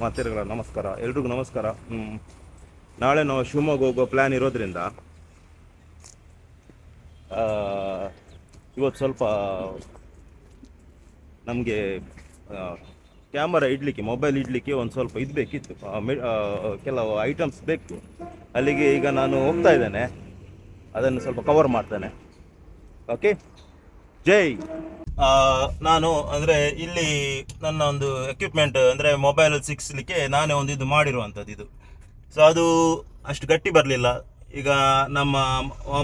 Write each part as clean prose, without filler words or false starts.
ಮಾತೆರೆಗಳ ನಮಸ್ಕಾರ, ಎಲ್ರಿಗೂ ನಮಸ್ಕಾರ. ನಾಳೆ ನಾವು ಶಿವಮೊಗ್ಗ ಹೋಗೋ ಪ್ಲ್ಯಾನ್ ಇರೋದ್ರಿಂದ ಇವತ್ತು ಸ್ವಲ್ಪ ನಮಗೆ ಕ್ಯಾಮರಾ ಇಡಲಿಕ್ಕೆ, ಮೊಬೈಲ್ ಇಡಲಿಕ್ಕೆ ಒಂದು ಸ್ವಲ್ಪ ಇದು ಬೇಕಿತ್ತು, ಕೆಲವು ಐಟಮ್ಸ್ ಬೇಕು. ಅಲ್ಲಿಗೆ ಈಗ ನಾನು ಹೋಗ್ತಾ ಇದ್ದೇನೆ, ಅದನ್ನು ಸ್ವಲ್ಪ ಕವರ್ ಮಾಡ್ತೇನೆ. ಓಕೆ, ಜೈ. ನಾನು ಅಂದರೆ ಇಲ್ಲಿ ನನ್ನ ಒಂದು ಎಕ್ವಿಪ್ಮೆಂಟ್ ಅಂದರೆ ಮೊಬೈಲ್ ಸಿಕ್ಸ್ಲಿಕ್ಕೆ ನಾನೇ ಒಂದು ಇದು ಮಾಡಿರುವಂಥದ್ದು ಇದು. ಸೊ ಅದು ಅಷ್ಟು ಗಟ್ಟಿ ಬರಲಿಲ್ಲ. ಈಗ ನಮ್ಮ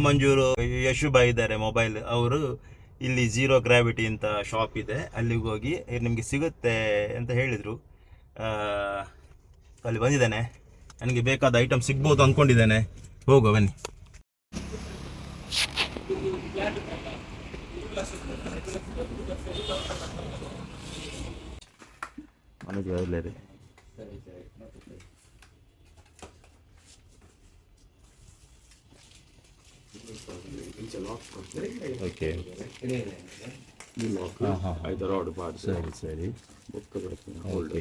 ಮಂಜೂರು ಯಶುಬಾಯಿ ಇದ್ದಾರೆ ಮೊಬೈಲ್ ಅವರು, ಇಲ್ಲಿ ಝೀರೋ ಗ್ರಾವಿಟಿ ಅಂತ ಶಾಪ್ ಇದೆ, ಅಲ್ಲಿಗೆ ಹೋಗಿ ನಿಮಗೆ ಸಿಗುತ್ತೆ ಅಂತ ಹೇಳಿದರು. ಅಲ್ಲಿ ಬಂದಿದ್ದೇನೆ, ನನಗೆ ಬೇಕಾದ ಐಟಮ್ ಸಿಗ್ಬೋದು ಅಂದ್ಕೊಂಡಿದ್ದೇನೆ. ಹೋಗುವ ಬನ್ನಿ. ಮನೆಗೆ ಒಳ್ಳೆ ರೀ. ಓಕೆ, ಸರಿ ಸರಿ. ಹೋಲ್ಡರ್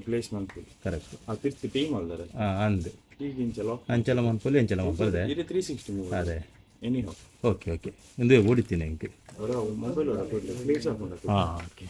ಪ್ಲೇಸ್ ಮಾಡ್ತೀವಿ. ಕರೆಕ್ಟ್. ಅತಿರ್ತಿ ಟೀಮ್ ಅಲ್ದಾರೆ ಅಂದೆ ಅಂಚಲ ಮನ್ಪಲ್ಲಿ ಅಂಚಲ ಮನ್ಪಲ್ದೆ 360 ಅದೇ ಎನಿ ಹೌ. ಓಕೆ ಓಕೆ, ಒಂದು ಓಡಿತೀನಿ ಅಂಕೆ ಮೊಬೈಲ್ ಹಾಂ. ಓಕೆ,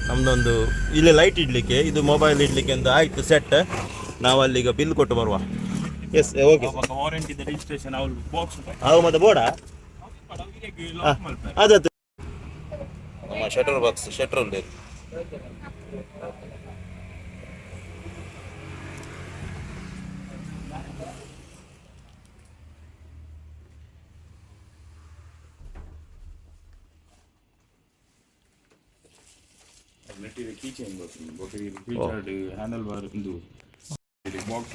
ನಮ್ಮದೊಂದು ಇಲ್ಲಿ ಲೈಟ್ ಇಡಲಿಕ್ಕೆ, ಇದು ಮೊಬೈಲ್ ಇಡಲಿಕ್ಕೆ ಅಂತ ಆಯಿತು ಸೆಟ್. ನಾವು ಅಲ್ಲಿಗ ಬಿಲ್ ಕೊಟ್ಟು ಬರುವ. S, okay. ವಾರಂಟಿ ರಿಜಿಸ್ಟ್ರೇಷನ್ ಅವು ಮತ್ತೆ ಬೋರ್ಡ ಅದತ್ತು ನಮ್ಮ ಶಟರ್ ಬಾಕ್ಸ್ ಶಟರ್ ಉಂಟು. ಕೀ ಚೈನ್ ಬರ್ತದೆ, ಹ್ಯಾಂಡಲ್ ಬಾರ್ ಇದು ಬಾಕ್ಸ್.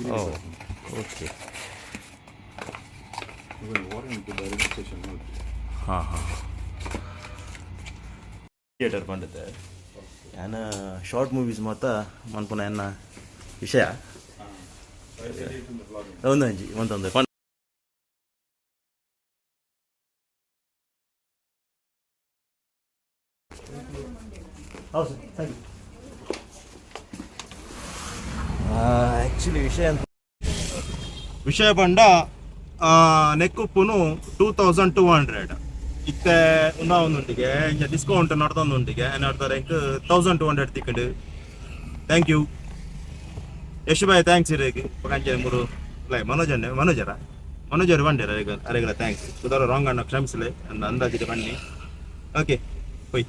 ಓಕೆ, ವಾರಂಟಿ ರಿಜಿಸ್ಟ್ರೇಷನ್ ನೋಡಿ. ಹಾಂ ಹಾಂ, ಥಿಯೇಟರ್ ಪಂಡತೆ ಏನ ಶಾರ್ಟ್ ಮೂವೀಸ್ ಮಾತ್ರ ಮನ್ಪುನ ಏನ ವಿಷಯ ಒಂದು ಅಂಜಿ ಒಂದೊಂದು ಪಂಡ. ಹೌದು ಸರ್, ಥ್ಯಾಂಕ್ ಯು. ಆ್ಯಕ್ಚುಲಿ ವಿಷಯ ಪಂಡ ನೆಕ್ಕುಪ್ಪುನು 2200 ಇತ್ತೆ ಉಂಡಿಗೆ ಡಿಸ್ಕೌಂಟ್ ನಡ್ದೊಂದುಂಟಿಗೆ ಏನಾಡ್ತಾರೆ 1200 ತಿಕ್ಕಂಡು. ಥ್ಯಾಂಕ್ ಯು ಯಶುಬಾಯ್, ಥ್ಯಾಂಕ್ಸ್ ಇರೇಗೆ ಪಂಚ ಮೂರು ಮನೋಜರು ಬಂಡಿರ ಅರೆಗಳ ಥ್ಯಾಂಕ್ಸ್. ಸುಧಾರ ರಾಂಗ್ ಅಣ್ಣ ಕ್ಷಮಿಸಲೆ ನನ್ನ ಅಂದಾಜಿಗೆ ಬನ್ನಿ. ಓಕೆ, ಹೋಯ್.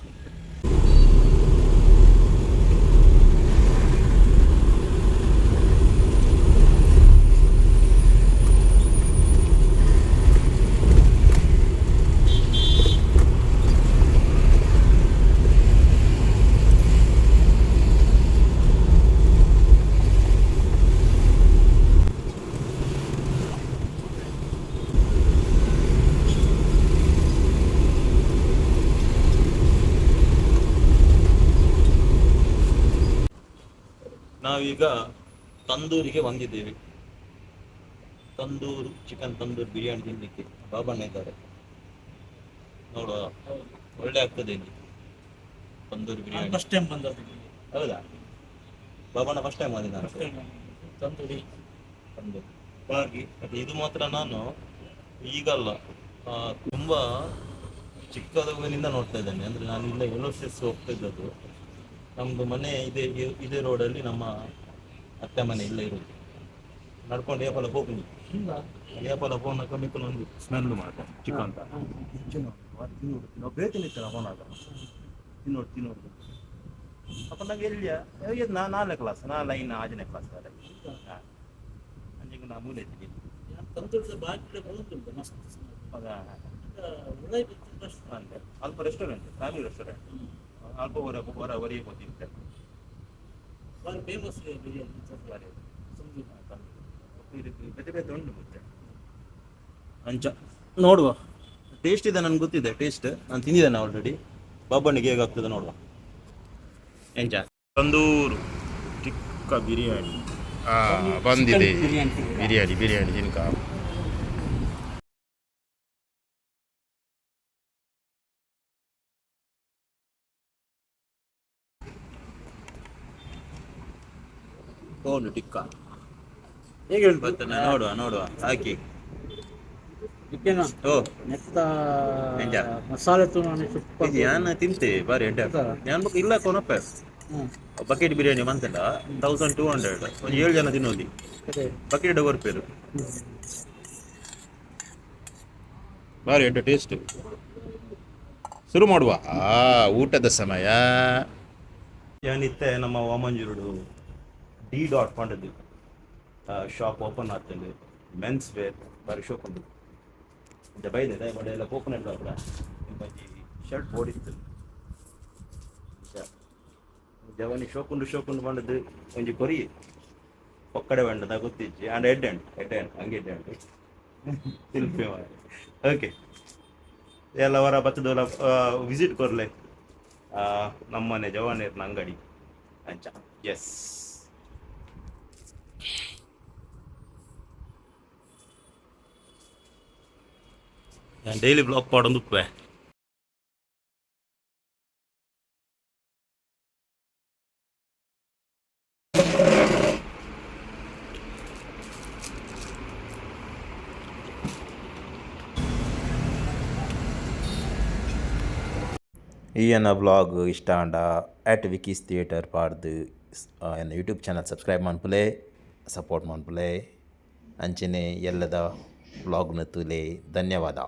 ನಾವೀಗ ತಂದೂರಿಗೆ ಬಂದಿದ್ದೇವೆ. ತಂದೂರು ಚಿಕನ್ ತಂದೂರು ಬಿರಿಯಾನಿ ತಿನ್ನಲಿಕ್ಕೆ ಬಾಬಣ್ಣ ಇದ್ದಾರೆ ನೋಡುವ, ಒಳ್ಳೆ ಆಗ್ತದೆ ಇಲ್ಲಿ ತಂದೂರು ಬಿರಿಯಾನಿ. ಫಸ್ಟ್ ಟೈಮ್ ಬಂದದ್ದು. ಹೌದಾ ಬಾಬಣ್ಣ? ಫಸ್ಟ್ ಟೈಮ್ ಬಂದಿದ್ದ ತಂದೂರಿ ತಂದೂರು ಬಾರ್ಗಿ. ಅದು ಇದು ಮಾತ್ರ ನಾನು ಈಗಲ್ಲ, ತುಂಬ ಚಿಕ್ಕದವನಿಂದ ನೋಡ್ತಾ ಇದ್ದೇನೆ. ಅಂದರೆ ನಾನು ಇಲ್ಲ ಎಲೋಸಿಸ್ ಹೋಗ್ತಾ ಇದ್ದದ್ದು. ನಮ್ಮದು ಮನೆ ಇದೇ ರೋಡಲ್ಲಿ ನಮ್ಮ ಅತ್ತೆ ಮನೆ ಇಲ್ಲ ಇರೋದು. ನಡ್ಕೊಂಡು ಏಪಲ ಹೋಗ್ನಿ ಏಪಲ ಫೋನ್ ಕಮ್ಮಿಕೊಂಡು ಒಂದು ಸ್ಮೆಲ್ಲು ಮಾಡ್ತಾರೆ ಚಿಕನ್ ಅಂತ ತಿನ್ನೋಡು ನಾವು ಬೇರೆ ತಿನ್ನಿತ್ತಲ್ಲ ಫೋನ್ ಆಗ ತಿನ್ನೋಡು ಅಪ್ಪ ನಂಗೆ ಎಲ್ಲಿಯ ಇದು ನಾಲ್ಕನೇ ಕ್ಲಾಸ್ ನಾ ಲೈನ್ 5ನೇ ಕ್ಲಾಸ್ ಅಲ್ಲ ಅಂಜಿಗೆ ನಾ ಮೂಲೆ ಇದ್ದೀನಿ ಅಂತೆ ಅಲ್ಪ ರೆಸ್ಟೋರೆಂಟ್ ಫ್ಯಾಮಿಲಿ ರೆಸ್ಟೋರೆಂಟ್ ಅಲ್ಪ ಹೊರಗೆ ಗೊತ್ತಿರುತ್ತೆ ಫೇಮಸ್ ಬಿರಿಯಾನಿ ಬೇರೆ ಬೇರೆ ಉಂಟು ಮತ್ತೆ ಅಂಚ ನೋಡುವ ಟೇಸ್ಟ್ ಇದೆ ನನಗೆ ಗೊತ್ತಿದೆ ಟೇಸ್ಟ್ ನಾನು ತಿಂದಿದ್ದೇನೆ ಆಲ್ರೆಡಿ ಬಾಬಣ್ಣಿಗೆ ಹೇಗಾಗ್ತದೆ ನೋಡುವ ಎಂಚ ತಂದೂರು ಚಿಕ್ಕ ಬಿರಿಯಾನಿ ಬಂದಿದೆ ಬಿರಿಯಾನಿ ಜಿನ್ಕ ಕೋನು ಟಿಕ್ಕ ಹೇಗೆ ಬರ್ತಾನೆ ನೋಡುವ ಹಾಕಿ ಓ ಮಸಾಲೆ ನಾನು ತಿಂತೆ ಬಾರಿ ನಾನು ಇಲ್ಲ ಕೊನಪ್ಪ ಬಕೆಟ್ ಬಿರಿಯಾನಿ ಮಂತಲ್ಲ 1200 ಒಂದು 7 ಜನ ತಿನ್ನೋದಿ ಬಕೆಟ್ ಕೊರ್ಪೇರು ಬಾರಿ ಟೇಸ್ಟ್ ಶುರು ಮಾಡುವ ಊಟದ ಸಮಯ ಏನಿತ್ತೆ ನಮ್ಮ ವಾಮಂಜೂರುಡು D. ಪಂಡದು ಶಾಪ್ ಓಪನ್ ಆಗ್ತದೆ ಮೆನ್ಸ್ ವೇರ್ ಬಾರಿ ಶೋಪ್ ಉಂಟು ಬೈದೆ ಎಲ್ಲ ಕೋಕೋನಟ್ ಕೂಡ ಮಂచి ಶರ್ಟ್ ಓಡಿತ್ತು ಜವನಿ ಶೋಕುಂಡು ಪಂಡದು ಒಂಜಿ ಕೊರಿ ಒಕ್ಕಡೆ ಬಂಡದ ಗೊತ್ತಿಚ್ಚಿ ಅಂಡ್ ಹೆಡ್ ಹಂಗೆ ತಿಲ್ಪೆ ಓಕೆ ಎಲ್ಲ ಹೊರ ಬತ್ತದಲ್ಲ ವಿಸಿಟ್ ಕೊರ್ಲೆ ನಮ್ಮನೆ ಜವಾನೇರ್ನ ಅಂಗಡಿ ಅಂಚ ಎಸ್ ഞാൻ ഡെയിലി ബ്ലോഗ് പാടും തുപ്പേ ಈ ನನ್ನ ವ್ಲಾಗ್ ಇಷ್ಟ ಅಂಡ @ವಿಕೀಸ್ ಥಿಯೇಟರ್ ಪಾಡ್ದು ಎನ್ನ ಯೂಟ್ಯೂಬ್ ಚಾನಲ್ ಸಬ್ಸ್ಕ್ರೈಬ್ ಮಾಡ್ಪುಲೆ ಸಪೋರ್ಟ್ ಮಾಡ್ಪುಲೆ ಅಂಚನೆ ಎಲ್ಲದ ವ್ಲಾಗ್ನ ತುಲೆ ಧನ್ಯವಾದ.